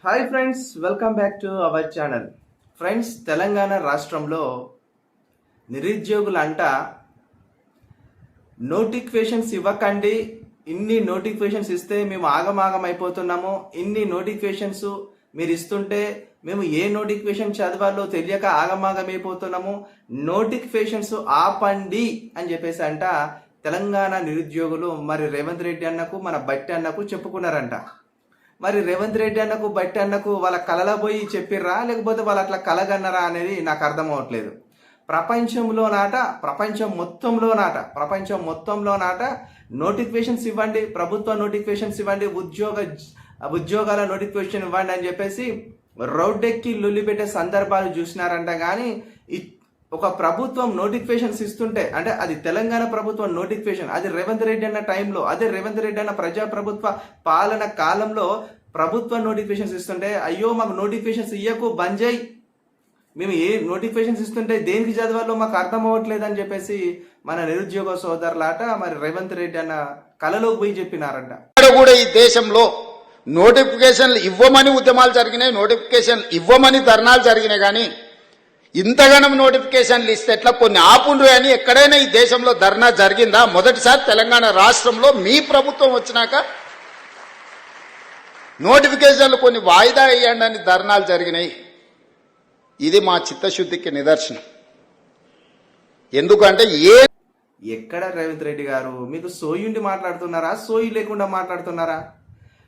Hi friends, welcome back to our channel. Friends, Telangana రాష్ట్రంలో నిరుద్యోగులంట notifications ఇవ్వకండి, ఇన్ని నోటిఫికేషన్స్ ఇస్తే మేము ఆగమాగం అయిపోతున్నాము, ఇన్ని నోటిఫికేషన్స్ మీరు ఇస్తుంటే మేము ఏ నోటిఫికేషన్ చదవాలో తెలియక ఆగమాగం అయిపోతున్నాము, నోటిఫికేషన్స్ ఆపండి అని చెప్పేసి అంట తెలంగాణ నిరుద్యోగులు మరి రేవంత్ రెడ్డి అన్నకు మన బట్టి అన్నకు చెప్పుకున్నారంట. మరి రేవంత్ రెడ్డి అన్నకు బట్టి అన్నకు వాళ్ళ కలల పోయి చెప్పిర్రా, లేకపోతే వాళ్ళు అట్లా కలగన్నరా అనేది నాకు అర్థం అవ్వట్లేదు. ప్రపంచం మొత్తంలో నాట నోటిఫికేషన్స్ ఇవ్వండి, ప్రభుత్వ నోటిఫికేషన్స్ ఇవ్వండి, ఉద్యోగాల నోటిఫికేషన్ ఇవ్వండి అని చెప్పేసి రోడ్డెక్కి లొల్లి పెట్టే సందర్భాలు చూసినారంట. కానీ ఒక ప్రభుత్వం నోటిఫికేషన్స్ ఇస్తుంటే, అంటే అది తెలంగాణ ప్రభుత్వం నోటిఫికేషన్, అది రేవంత్ రెడ్డి అన్న టైంలో, అదే రేవంత్ రెడ్డి అన్న ప్రజాప్రభుత్వ పాలన కాలంలో ప్రభుత్వ నోటిఫికేషన్స్ ఇస్తుంటే, అయ్యో మాకు నోటిఫికేషన్స్ ఇయ్యకు, బంద్ చేయి, మేము ఏ నోటిఫికేషన్స్ ఇస్తుంటే దేనికి చదవాలో మాకు అర్థం అవ్వట్లేదు అని చెప్పేసి మన నిరుద్యోగ సోదరులాట మరి రేవంత్ రెడ్డి అన్న కలలోకి పోయి చెప్పినారంట. కూడా ఈ దేశంలో నోటిఫికేషన్లు ఇవ్వమని ఉద్యమాలు జరిగినాయి, నోటిఫికేషన్ ఇవ్వమని ధర్నాలు జరిగినాయి. కానీ ఇంతగానం నోటిఫికేషన్లు ఇస్తే ఎట్లా, కొన్ని ఆపుండ్రు అని ఎక్కడైనా ఈ దేశంలో ధర్నా జరిగిందా? మొదటిసారి తెలంగాణ రాష్ట్రంలో మీ ప్రభుత్వం వచ్చినాక నోటిఫికేషన్లు కొన్ని వాయిదా వేయండి అని ధర్నాలు జరిగినాయి. ఇది మా చిత్తశుద్ధికి నిదర్శనం. ఎందుకంటే ఎక్కడ రేవంత్ రెడ్డి గారు మీకు సోయుండి మాట్లాడుతున్నారా, సోయి లేకుండా మాట్లాడుతున్నారా?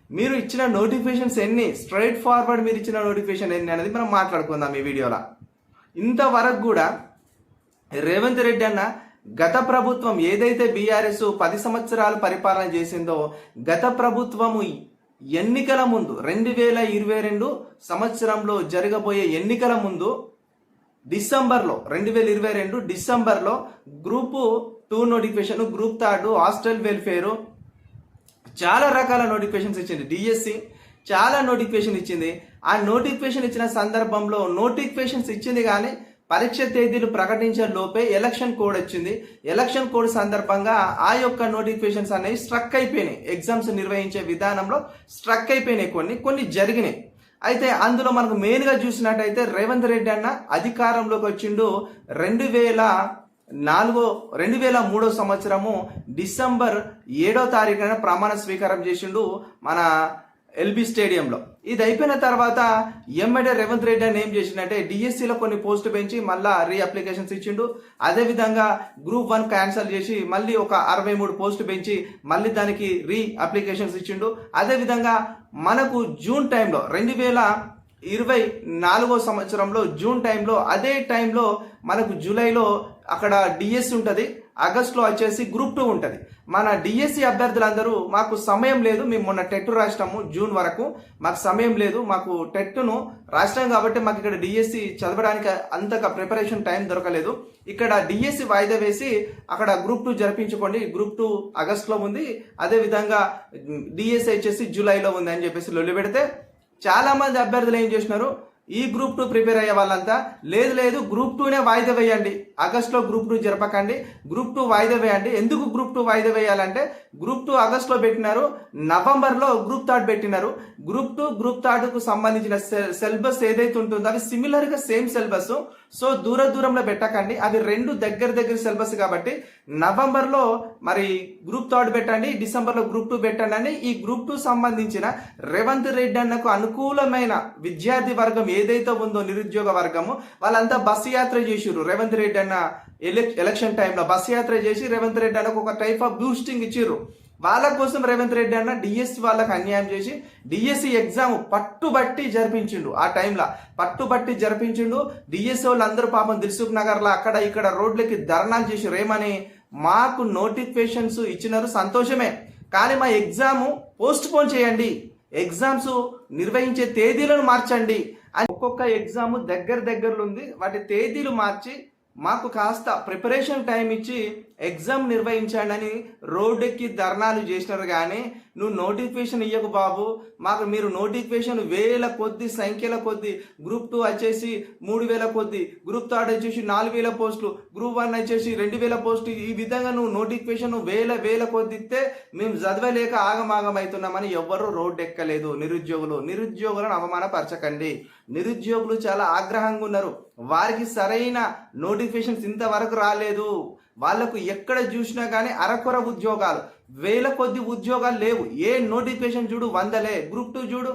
మీరు ఇచ్చిన నోటిఫికేషన్స్ ఎన్ని, స్ట్రైట్ ఫార్వర్డ్ మీరు ఇచ్చిన నోటిఫికేషన్ ఎన్ని అనేది మనం మాట్లాడుకుందాం ఈ వీడియోలో. ఇంతవరకు కూడా రేవంత్ రెడ్డి అన్న గత ప్రభుత్వం ఏదైతే బీఆర్ఎస్ 10 సంవత్సరాలు పరిపాలన చేసిందో, గత ప్రభుత్వము ఎన్నికల ముందు 2022 సంవత్సరంలో జరగబోయే ఎన్నికల ముందు డిసెంబర్లో 2022 డిసెంబర్లో group 2 notification, group 3 hostel welfare, చాలా రకాల నోటిఫికేషన్స్ ఇచ్చింది. డిఎస్సి చాలా నోటిఫికేషన్ ఇచ్చింది. ఆ నోటిఫికేషన్ ఇచ్చిన సందర్భంలో నోటిఫికేషన్స్ ఇచ్చింది కానీ పరీక్ష తేదీలు ప్రకటించే లోపే ఎలక్షన్ కోడ్ వచ్చింది. ఎలక్షన్ కోడ్ సందర్భంగా ఆ యొక్క నోటిఫికేషన్స్ అనేవి స్ట్రక్ అయిపోయినాయి. ఎగ్జామ్స్ నిర్వహించే విధానంలో స్ట్రక్ అయిపోయినాయి, కొన్ని జరిగినాయి. అయితే అందులో మనకు మెయిన్గా చూసినట్టయితే రేవంత్ రెడ్డి అన్న అధికారంలోకి వచ్చిండు 2003 సంవత్సరము డిసెంబర్ 7వ తారీఖున ప్రమాణ స్వీకారం చేసిండు మన ఎల్బీ స్టేడియంలో. ఇది అయిపోయిన తర్వాత ఎమ్మెడే రేవంత్ రెడ్డి అని ఏం చేసిండంటే డిఎస్సిలో కొన్ని పోస్టు పెంచి మళ్ళా రీ అప్లికేషన్స్ ఇచ్చిండు. అదేవిధంగా గ్రూప్ 1 క్యాన్సిల్ చేసి మళ్ళీ ఒక 63 పోస్టు పెంచి మళ్ళీ దానికి రీ అప్లికేషన్స్ ఇచ్చిండు. అదేవిధంగా మనకు జూన్ టైంలో 2024 సంవత్సరంలో జూన్ టైంలో, అదే టైంలో మనకు జూలైలో అక్కడ డిఎస్సి ఉంటుంది, ఆగస్టులో వచ్చేసి గ్రూప్ 2 ఉంటుంది. మన డిఎస్సి అభ్యర్థులందరూ మాకు సమయం లేదు, మేము మొన్న టెట్ రాసినాము జూన్ వరకు, మాకు సమయం లేదు, మాకు టెట్ను రాసినాం కాబట్టి మాకు ఇక్కడ డిఎస్సి చదవడానికి అంతగా ప్రిపరేషన్ టైం దొరకలేదు, ఇక్కడ డిఎస్సి వాయిదా వేసి అక్కడ గ్రూప్ 2 జరిపించుకోండి, గ్రూప్ 2 ఆగస్టులో ఉంది, అదేవిధంగా డిఎస్సి వచ్చేసి జూలైలో ఉంది అని చెప్పేసి లొల్లి పెడితే చాలా మంది అభ్యర్థులు ఏం చేసినారు, ఈ గ్రూప్ 2 ప్రిపేర్ అయ్యే వాళ్ళంతా లేదు గ్రూప్ 2నే వాయిదా వేయండి, ఆగస్టులో గ్రూప్ 2 జరపకండి, గ్రూప్ 2 వాయిదా వేయండి. ఎందుకు గ్రూప్ 2 వాయిదా వేయాలంటే గ్రూప్ 2 ఆగస్టులో పెట్టినారు, నవంబర్లో గ్రూప్ 3 పెట్టినారు. గ్రూప్ 2 గ్రూప్ 3కు సంబంధించిన సిలబస్ ఏదైతే ఉంటుందో అవి సిమిలర్గా సేమ్ సిలబస్, సో దూరంలో పెట్టకండి, అవి రెండు దగ్గర సిలబస్ కాబట్టి నవంబర్లో మరి గ్రూప్ 3 పెట్టండి, డిసెంబర్లో గ్రూప్ 2 పెట్టండి అని ఈ గ్రూప్ 2 సంబంధించిన రేవంత్ రెడ్డి అన్నకు అనుకూలమైన విద్యార్థి వర్గం ఏదైతే ఉందో నిరుద్యోగ వర్గము వాళ్ళంతా బస్సు యాత్ర చేసిర్రు. రేవంత్ రెడ్డి అన్న ఎలక్షన్ టైంలో బస్సు యాత్ర చేసి రేవంత్ రెడ్డి అన్నకు ఒక టైప్ ఆఫ్ బూస్టింగ్ ఇచ్చిర్రు. వాళ్ళ కోసం రేవంత్ రెడ్డి అన్న డిఎస్సి వాళ్ళకి అన్యాయం చేసి డిఎస్సి ఎగ్జామ్ పట్టుబట్టి జరిపించిండు. ఆ టైంలో పట్టుబట్టి జరిపించిండు. డిఎస్సి వాళ్ళు అందరూ పాపం దిల్సుఖ్ నగర్లో అక్కడ ఇక్కడ రోడ్లకి ధర్నాలు చేసి రేమని మాకు నోటిఫికేషన్స్ ఇచ్చినారు, సంతోషమే, కానీ మా ఎగ్జామ్ పోస్ట్ పోన్ చేయండి, ఎగ్జామ్స్ నిర్వహించే తేదీలను మార్చండి అని ఒక్కొక్క ఎగ్జామ్ దగ్గరలో ఉంది, వాటి తేదీలు మార్చి మాకు కాస్త ప్రిపరేషన్ టైం ఇచ్చి ఎగ్జామ్ నిర్వహించండి అని రోడ్డెక్కి ధర్నాలు చేసినారు. కానీ నువ్వు నోటిఫికేషన్ ఇయ్యకు బాబు, మాకు మీరు నోటిఫికేషన్ వేల కొద్ది సంఖ్యల కొద్ది, గ్రూప్ 2 వచ్చేసి 3000 కొద్ది, గ్రూప్ 3 వచ్చేసి 4000 పోస్టులు, గ్రూప్ 1 వచ్చేసి 2000 పోస్టులు, ఈ విధంగా నువ్వు నోటిఫికేషన్ వేల కొద్ది ఇస్తే మేము చదవలేక ఆగమాగం అవుతున్నామని ఎవ్వరూ రోడ్డు ఎక్కలేదు. నిరుద్యోగులను అవమానపరచకండి. నిరుద్యోగులు చాలా ఆగ్రహంగా ఉన్నారు. వారికి సరైన నోటిఫికేషన్స్ ఇంతవరకు రాలేదు. వాళ్లకు ఎక్కడ చూసినా కానీ అరకొర ఉద్యోగాలు, వేల కొద్ది ఉద్యోగాలు లేవు. ఏ నోటిఫికేషన్ చూడు వందలే. గ్రూప్ 2 చూడు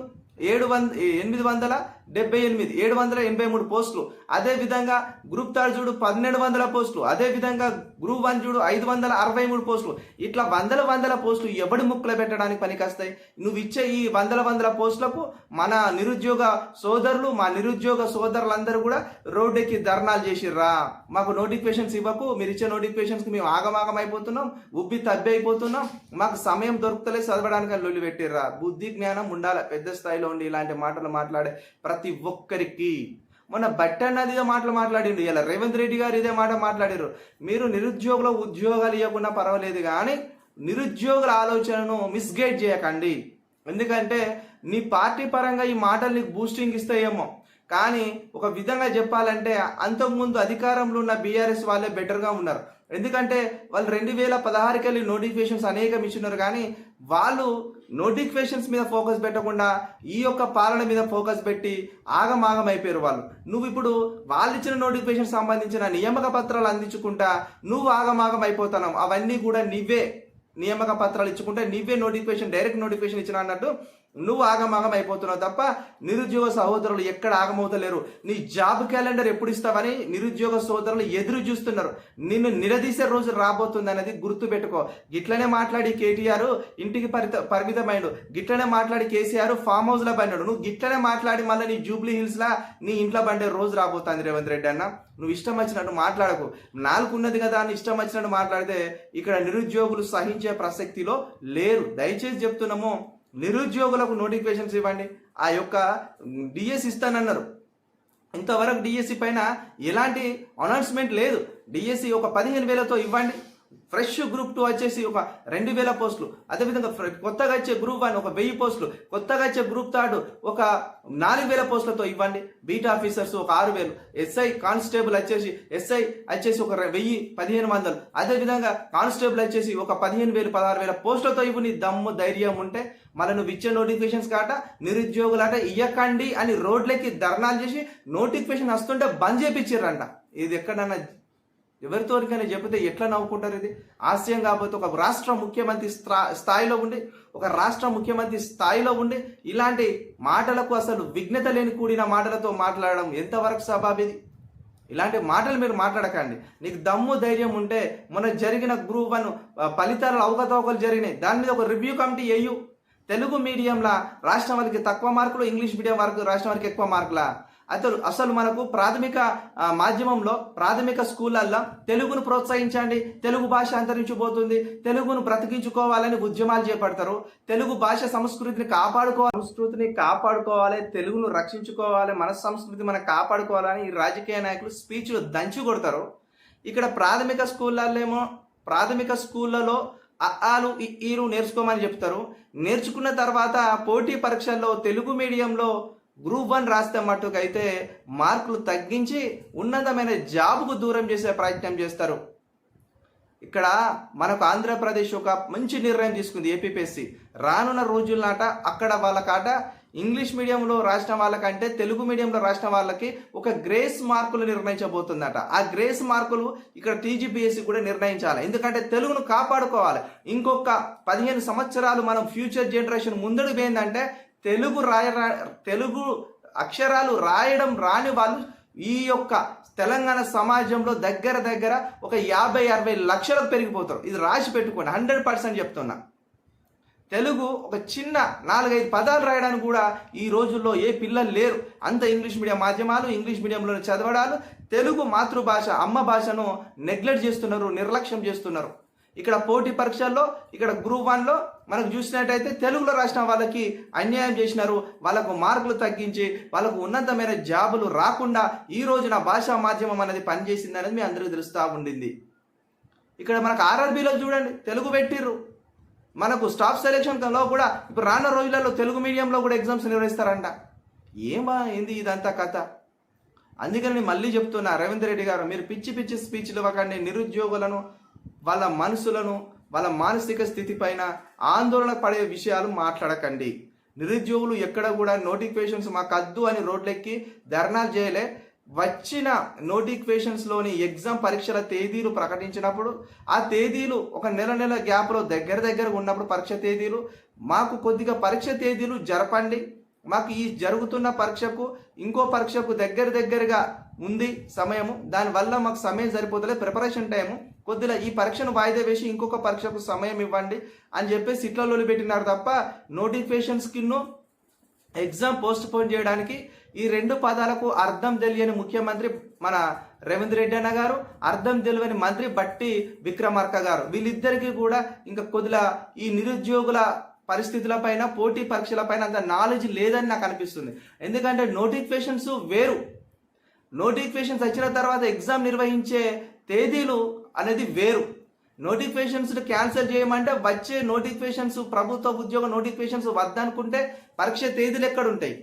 783 పోస్టులు. అదే విధంగా గ్రూప్ 3 చూడు 1200 పోస్టులు. అదే విధంగా గ్రూప్ 1 చూడు 563 పోస్టులు. ఇట్లా వందల పోస్టులు ఎవడి ముక్కలు పెట్టడానికి పనికొస్తాయి? నువ్వు ఇచ్చే ఈ వందల పోస్టులకు మన నిరుద్యోగ సోదరులు, మా నిరుద్యోగ సోదరులందరూ కూడా రోడ్డెక్కి ధర్నాలు చేసిర్రా. మాకు నోటిఫికేషన్స్ ఇవ్వకు, మీరు ఇచ్చే నోటిఫికేషన్స్కి మేము ఆగమాగం అయిపోతున్నాం, ఉబ్బి తబ్బి అయిపోతున్నాం, మాకు సమయం దొరుకుతలే చదవడానికి లొల్లి పెట్టిర్రా. బుద్ధి జ్ఞానం ఉండాలి పెద్ద స్థాయిలో ఉండి ఇలాంటి మాటలు మాట్లాడే ప్రతి ఒక్కరికి. మొన్న బట్టన్నది ఇదే మాటలు మాట్లాడిండు, ఇలా రేవంత్ రెడ్డి గారు ఇదే మాట మాట్లాడారు. మీరు నిరుద్యోగుల ఉద్యోగాలు ఇవ్వకుండా పర్వాలేదు, కానీ నిరుద్యోగుల ఆలోచనను మిస్గైడ్ చేయకండి. ఎందుకంటే నీ పార్టీ పరంగా ఈ మాటలు నీకు బూస్టింగ్ ఇస్తాయేమో, కానీ ఒక విధంగా చెప్పాలంటే అంతకుముందు అధికారంలో ఉన్న బీఆర్ఎస్ వాళ్ళే బెటర్గా ఉన్నారు. ఎందుకంటే వాళ్ళు 2016కి వెళ్ళి నోటిఫికేషన్స్ అనేకం ఇచ్చినారు, కానీ వాళ్ళు నోటిఫికేషన్స్ మీద ఫోకస్ పెట్టకుండా ఈ యొక్క పాలన మీద ఫోకస్ పెట్టి ఆగమాగం అయిపోయారు వాళ్ళు. నువ్వు ఇప్పుడు వాళ్ళు ఇచ్చిన నోటిఫికేషన్ సంబంధించిన నియామక పత్రాలు అందించుకుంటా నువ్వు ఆగమాగం అయిపోతున్నావు. అవన్నీ కూడా నీవే నియామక పత్రాలు ఇచ్చుకుంటే నీవే నోటిఫికేషన్, డైరెక్ట్ నోటిఫికేషన్ ఇచ్చిన అన్నట్టు నువ్వు ఆగమాగం అయిపోతున్నావు తప్ప నిరుద్యోగ సహోదరులు ఎక్కడ ఆగమవుతలేరు. నీ జాబ్ క్యాలెండర్ ఎప్పుడు ఇస్తావని నిరుద్యోగ సోదరులు ఎదురు చూస్తున్నారు. నిన్ను నిలదీసే రోజు రాబోతుంది అనేది గుర్తు పెట్టుకో. గిట్లనే మాట్లాడి కేటీఆర్ ఇంటికి పరిమితమైండు, గిట్లనే మాట్లాడి కేసీఆర్ ఫామ్ హౌస్ లో పడినాడు. నువ్వు గిట్లనే మాట్లాడి మళ్ళీ నీ జూబ్లీ హిల్స్ లా నీ ఇంట్లో బండే రోజు రాబోతుంది. రేవంత్ రెడ్డి అన్న, నువ్వు ఇష్టం వచ్చినట్టు మాట్లాడకు. నాలుగు ఉన్నది కదా అని ఇష్టం వచ్చినట్టు మాట్లాడితే ఇక్కడ నిరుద్యోగులు సహించే ప్రసక్తిలో లేరు. దయచేసి చెప్తున్నాము, నిరుద్యోగులకు నోటిఫికేషన్స్ ఇవ్వండి. ఆ యొక్క డిఎస్ ఇస్తానన్నారు, ఇంతవరకు డిఎస్సి పైన ఎలాంటి అనౌన్స్మెంట్ లేదు. డిఎస్సి ఒక 15,000తో ఇవ్వండి. ఫ్రెష్ గ్రూప్ 2 వచ్చేసి ఒక 2,000 పోస్టులు, అదేవిధంగా కొత్తగా వచ్చే గ్రూప్ 1 ఒక 1000 పోస్టులు, కొత్తగా వచ్చే గ్రూప్ 3 ఒక 4,000 పోస్టులతో ఇవ్వండి. బీట్ ఆఫీసర్స్ ఒక 6,000, ఎస్ఐ కానిస్టేబుల్ వచ్చేసి ఒక 1,000-1,500, అదేవిధంగా కానిస్టేబుల్ వచ్చేసి ఒక 15,000-16,000 పోస్టులతో ఇవ్వు. నీ దమ్ము ధైర్యం ఉంటే మళ్ళీ నువ్వు ఇచ్చే నోటిఫికేషన్స్ కాట నిరుద్యోగులాట ఇయ్యకండి అని రోడ్లకి ధర్నాలు చేసి నోటిఫికేషన్ వస్తుంటే బంద్ చేపించారంట. ఇది ఎక్కడన్నా ఎవరితోరికైనా చెబితే ఎట్లా నవ్వుకుంటారు? ఇది హాస్యం. కాకపోతే ఒక రాష్ట్ర ముఖ్యమంత్రి స్థాయిలో ఉండి ఇలాంటి మాటలకు అసలు విఘ్నత లేని కూడిన మాటలతో మాట్లాడడం ఎంతవరకు సబాబిది? ఇలాంటి మాటలు మీరు మాట్లాడకండి. నీకు దమ్ము ధైర్యం ఉంటే మొన్న జరిగిన గ్రూప్ 1 ఫలితాలు అవకతవకలు జరిగినాయి, దాని మీద ఒక రివ్యూ కమిటీ వేయు. తెలుగు మీడియంలా రాష్ట్రం వారికి తక్కువ మార్కులు, ఇంగ్లీష్ మీడియం వరకు రాష్ట్రం వారికి ఎక్కువ మార్కులా? అసలు మనకు ప్రాథమిక మాధ్యమంలో ప్రాథమిక స్కూళ్ళల్లో తెలుగును ప్రోత్సహించండి, తెలుగు భాష అంతరించిపోతుంది, తెలుగును బ్రతికించుకోవాలని ఉద్యమాలు చేపడతారు. తెలుగు భాష సంస్కృతిని కాపాడుకోవాలి, తెలుగును రక్షించుకోవాలి, మన సంస్కృతి మనం కాపాడుకోవాలని ఈ రాజకీయ నాయకులు స్పీచ్లు దంచి కొడతారు. ఇక్కడ ప్రాథమిక స్కూళ్ళలో అఆలు ఈలు నేర్చుకోమని చెప్తారు. నేర్చుకున్న తర్వాత పోటీ పరీక్షల్లో తెలుగు మీడియంలో గ్రూప్ 1 రాస్తే మట్టుకైతే మార్కులు తగ్గించి ఉన్నతమైన జాబ్కు దూరం చేసే ప్రయత్నం చేస్తారు. ఇక్కడ మనకు ఆంధ్రప్రదేశ్ ఒక మంచి నిర్ణయం తీసుకుంది ఏపీపీఎస్సీ. రానున్న రోజులనాట అక్కడ వాళ్ళకాట ఇంగ్లీష్ మీడియంలో రాసిన వాళ్ళకంటే తెలుగు మీడియంలో రాసిన వాళ్ళకి ఒక గ్రేస్ మార్కులు నిర్ణయించబోతుందట. ఆ గ్రేస్ మార్కులు ఇక్కడ టీజీపీఎస్సీ కూడా నిర్ణయించాలి. ఎందుకంటే తెలుగును కాపాడుకోవాలి. ఇంకొక 15 సంవత్సరాలు మనం ఫ్యూచర్ జనరేషన్ ముందడుగు పోయిందంటే తెలుగు అక్షరాలు రాయడం రాని వాళ్ళు ఈ యొక్క తెలంగాణ సమాజంలో దగ్గర ఒక 50-60 లక్షలకు పెరిగిపోతారు. ఇది రాసి పెట్టుకోండి, 100% చెప్తున్నా. తెలుగు ఒక చిన్న 4-5 పదాలు రాయడానికి కూడా ఈ రోజుల్లో ఏ పిల్లలు లేరు. అంత ఇంగ్లీష్ మీడియం మాధ్యమాలు, ఇంగ్లీష్ మీడియంలో చదవడాలు, తెలుగు మాతృభాష అమ్మ భాషను నెగ్లెక్ట్ చేస్తున్నారు, నిర్లక్ష్యం చేస్తున్నారు. ఇక్కడ పోటీ పరీక్షల్లో ఇక్కడ గ్రూప్ 1లో మనకు చూసినట్టయితే తెలుగులో రాసిన వాళ్ళకి అన్యాయం చేసినారు. వాళ్ళకు మార్కులు తగ్గించి వాళ్ళకు ఉన్నతమైన జాబులు రాకుండా ఈ రోజున భాషా మాధ్యమం అనేది పనిచేసింది అనేది మీ అందరికీ తెలుస్తూ ఉండింది. ఇక్కడ మనకు ఆర్ఆర్బీలో చూడండి తెలుగు పెట్టిర్రు. మనకు స్టాఫ్ సెలెక్షన్లో కూడా ఇప్పుడు రానున్న రోజులలో తెలుగు మీడియంలో కూడా ఎగ్జామ్స్ నిర్వహిస్తారంట. ఏంది ఇదంతా కథ? అందుకని నేను మళ్ళీ చెప్తున్నా, రేవంత్ రెడ్డి గారు మీరు పిచ్చి పిచ్చి స్పీచ్లు ఇవ్వకండి. నిరుద్యోగులను, వాళ్ళ మనసులను, వాళ్ళ మానసిక స్థితి పైన ఆందోళన పడే విషయాలు మాట్లాడకండి. నిరుద్యోగులు ఎక్కడ కూడా నోటిఫికేషన్స్ మాకు అద్దు అని రోడ్లెక్కి ధర్నాలు చేయలే. వచ్చిన నోటిఫికేషన్స్లోని ఎగ్జామ్ పరీక్షల తేదీలు ప్రకటించినప్పుడు ఆ తేదీలు ఒక నెల గ్యాప్లో దగ్గర ఉన్నప్పుడు పరీక్ష తేదీలు మాకు కొద్దిగా పరీక్ష తేదీలు జరపండి. మాకు ఈ జరుగుతున్న పరీక్షకు ఇంకో పరీక్షకు దగ్గరగా ఉంది సమయము, దానివల్ల మాకు సమయం సరిపోతలే, ప్రిపరేషన్ టైము కొద్దిగా ఈ పరీక్షను వాయిదా వేసి ఇంకొక పరీక్షకు సమయం ఇవ్వండి అని చెప్పేసి ఇట్లలో పెట్టినారు తప్ప నోటిఫికేషన్స్కిను ఎగ్జామ్ పోస్ట్ పోన్ చేయడానికి ఈ రెండు పదాలకు అర్థం తెలియని ముఖ్యమంత్రి మన రేవంత్ రెడ్డి అన్న గారు, అర్థం తెలియని మంత్రి బట్టి విక్రమార్క గారు, వీళ్ళిద్దరికీ కూడా ఇంకా కొద్దిగా ఈ నిరుద్యోగుల పరిస్థితుల పైన, పోటీ పరీక్షల పైన అంత నాలెడ్జ్ లేదని నాకు అనిపిస్తుంది. ఎందుకంటే నోటిఫికేషన్స్ వేరు, నోటిఫికేషన్స్ వచ్చిన తర్వాత ఎగ్జామ్ నిర్వహించే తేదీలు అనేది వేరు. నోటిఫికేషన్స్ క్యాన్సిల్ చేయమంటే వచ్చే నోటిఫికేషన్స్, ప్రభుత్వ ఉద్యోగ నోటిఫికేషన్స్ వద్దనుకుంటే పరీక్ష తేదీలు ఎక్కడుంటాయి?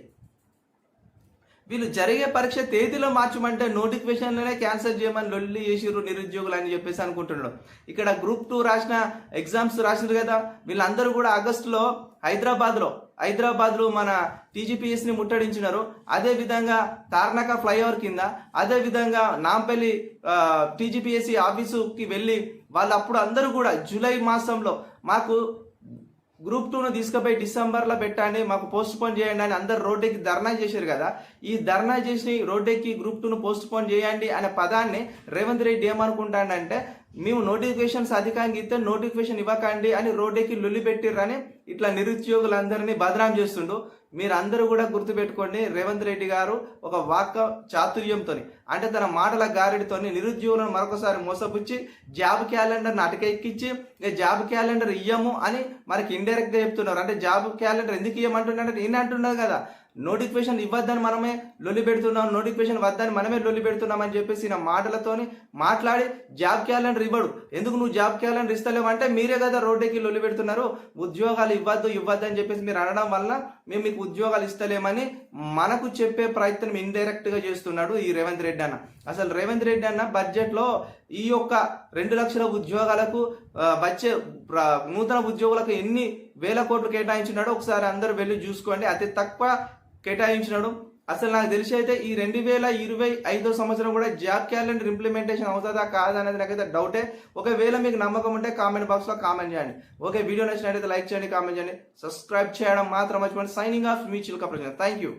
వీళ్ళు జరిగే పరీక్ష తేదీలో మార్చమంటే నోటిఫికేషన్లోనే క్యాన్సిల్ చేయమని లొల్లి చేసిర్రు నిరుద్యోగులు అని చెప్పేసి అనుకుంటున్నాడు. ఇక్కడ గ్రూప్ 2 రాసిన ఎగ్జామ్స్ రాసిరు కదా, వీళ్ళందరూ కూడా ఆగస్టులో హైదరాబాద్లో మన టీజీపీఎస్ని ముట్టడించినారు. అదేవిధంగా తార్నాక ఫ్లైఓవర్ కింద, అదేవిధంగా నాంపల్లి టీజీపీఎస్సీ ఆఫీసుకి వెళ్ళి వాళ్ళు అప్పుడు అందరూ కూడా జూలై మాసంలో మాకు గ్రూప్ 2ను తీసుకుపోయి డిసెంబర్లో పెట్టండి, మాకు పోస్ట్ పోన్ చేయండి అని అందరు రోడ్డెక్కి ధర్నా చేశారు కదా. ఈ ధర్నా చేసి రోడ్డెక్కి గ్రూప్ 2ను పోస్ట్ పోన్ చేయండి అనే పదాన్ని రేవంత్ రెడ్డి ఏమనుకుంటాడంటే మేము నోటిఫికేషన్స్ అధికంగా ఇస్తే నోటిఫికేషన్ ఇవ్వకండి అని రోడ్డెక్కి లొల్లి పెట్టిర్రని ఇట్లా నిరుద్యోగులందరినీ బదనాం చేస్తుండు. మీరు అందరూ కూడా గుర్తుపెట్టుకోండి, రేవంత్ రెడ్డి గారు ఒక వాక్ చాతుర్యంతో అంటే తన మాటల గారిడితో నిరుద్యోగులను మరొకసారి మోసపుచ్చి జాబ్ క్యాలెండర్ని అటకెక్కించి జాబ్ క్యాలెండర్ ఇయ్యము అని మనకి ఇండైరెక్ట్గా చెప్తున్నారు. అంటే జాబ్ క్యాలెండర్ ఎందుకు ఇయ్యమంటున్నాడు? నేను అంటున్నాను కదా, నోటిఫికేషన్ ఇవ్వద్దని మనమే లొల్లి పెడుతున్నాం, నోటిఫికేషన్ వద్దని మనమే లొల్లి పెడుతున్నాం అని చెప్పేసి నా మాటలతోని మాట్లాడి జాబ్ క్యాలెండర్ ఇవ్వడు. ఎందుకు నువ్వు జాబ్ క్యాలెండర్ ఇస్తలేవు అంటే మీరే కదా రోడ్డుకి లొల్లి పెడుతున్నారు, ఉద్యోగాలు ఇవ్వద్దు అని చెప్పేసి మీరు అనడం వల్ల మేము మీకు ఉద్యోగాలు ఇస్తలేమని మనకు చెప్పే ప్రయత్నం ఇండైరెక్ట్ గా చేస్తున్నాడు ఈ రేవంత్ రెడ్డి అన్న. అసలు రేవంత్ రెడ్డి అన్న బడ్జెట్ లో ఈ యొక్క 2 లక్షల ఉద్యోగాలకు వచ్చే నూతన ఉద్యోగులకు ఎన్ని వేల కోట్లు కేటాయించినాడో ఒకసారి అందరూ వెళ్ళి చూసుకోండి. అతి తక్కువ కేటాయించినాడు. అసలు నాకు తెలిసి అయితే ఈ 2025 సంవత్సరం కూడా జాబ్ క్యాలెండర్ ఇంప్లిమెంటేషన్ అవుతుందా కాదా అనేది నాకైతే డౌటే. ఒకవేళ మీకు నమ్మకం ఉంటే కామెంట్ బాక్స్ లో కామెంట్ చేయండి. ఓకే, వీడియో నచ్చినట్లయితే లైక్ చేయండి, కామెంట్ చేయండి, సబ్స్క్రైబ్ చేయడం మాత్రం మర్చిపోండి. సైనింగ్ ఆఫ్ మీ చిలుక ప్రజలు. Thank you.